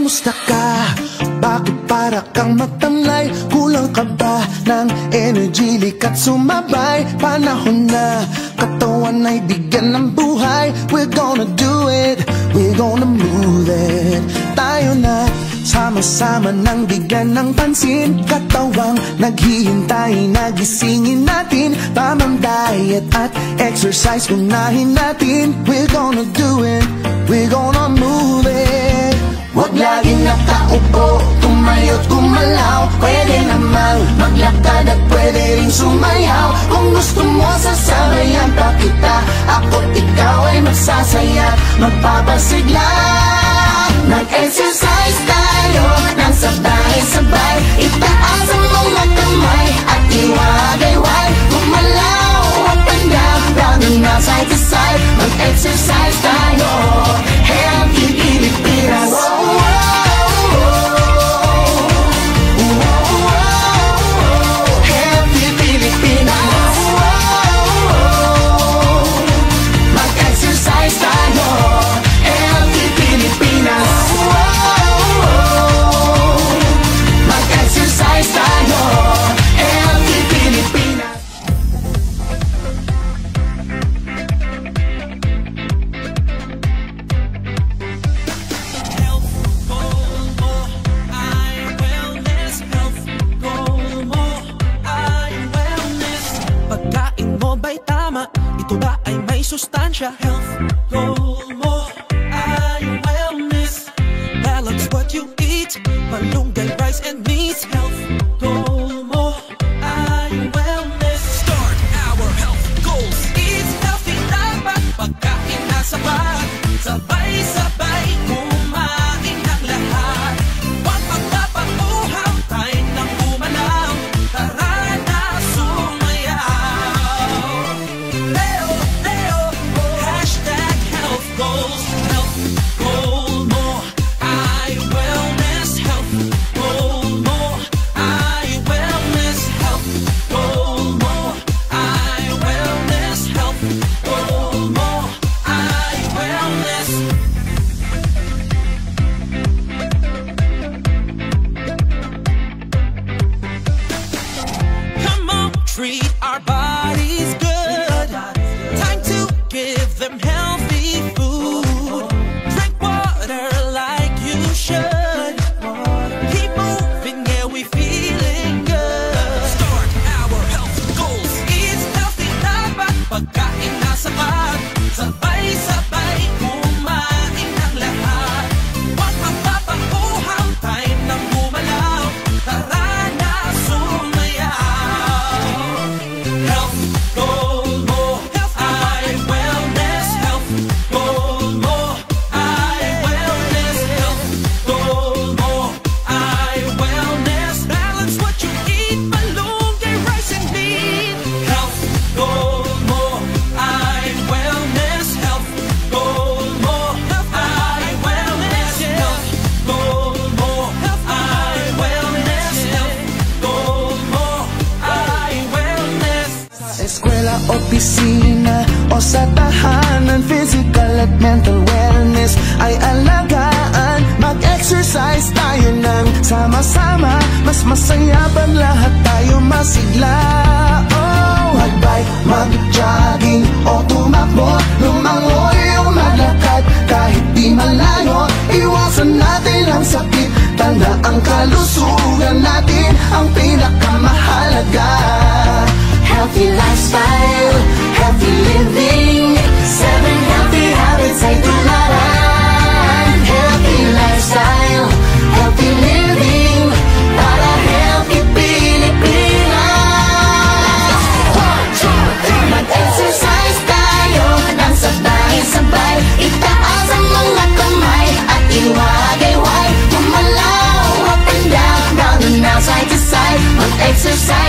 Kamusta ka? Bakit para kang matamlay? Kulang ka ba ng energy? Likat sumabay. Panahon na katawan ay bigyan ng buhay. We're gonna do it, we're gonna move it. Tayo na sama-sama nang bigyan ng pansin. Katawang naghihintay, nagisingin natin. Tamang diet at exercise unahin natin. We're gonna do it, we're gonna move it. Huwag laging nakaupo, tumayo't gumalaw. Pwede namang maglakad at pwede rin sumayaw. Kung gusto mo sasabayan pa kita, ako't ikaw ay magsasaya, magpapasigla. Mag-exercise tayo nang sabay-sabay. Itaas ang mga kamay at iwagayway. Gumalaw up and down, round and round, side to side. Mag-exercise tayo, Healthy Pilipinas. Healthy Pilipinas. Mag-exercise tayo, Healthy Pilipinas. Mag-exercise tayo, Healthy Pilipinas. Health goal mo ay wellness. Health goal mo ay wellness. Pagkain mo ba'y tama? Ito ba ay may sustansya? Health goal mo ay wellness. Balance what you eat, malunggay, rice and meat. Health goal mo ay wellness. Start our health goals. Eat healthy, dapat pagkain na sapat. Sabay-sabay kumain ng lahat. Huwag magpapauhaw, time nang gumalaw. Tara na sumayaw. Leo, Leo, hashtag health goals. Health goal mo ay wellness. Health goal mo ay wellness. Health goal mo ay wellness. Health goal mo ay wellness. Come on, treat our bodies good. Time to give them healthy food. Drink water like you should. Keep moving, yeah, we feeling good. Start our health goals. Eat healthy, dapat pagkain na sapat. Sabay-sabay kumain ng lahat. Huwag magpapauhaw, time nang gumalaw. Tara na sumayaw. Health goal mo ay wellness. Health goal mo ay wellness. Health goal mo ay wellness. Balance what you eat, malunggay, rice and meat. Health goal mo ay wellness. Health goal mo ay wellness. Health goal mo ay wellness. Health goal mo ay wellness. Sa eskwela, opisina o sa tahanan, physical at mental wellness ay alagaan. Mag-exercise tayo ng sama-sama, mas masaya pag lahat tayo masigla. Oh, mag-bike, mag-jogging o tumakbo, lumangoy o maglakad. Kahit di malayo, iwasan natin ang sakit. Tanda ang kalusugan natin ang pinakamahalaga. Healthy lifestyle, healthy living. 7 healthy habits ay tularan. Healthy lifestyle, healthy living. Para healthy Pilipinas. Mag-exercise tayo nang sabay-sabay. Itaas ang mga kamay at iwagayway. Gumalaw up and down, round and round, side to side. Mag-exercise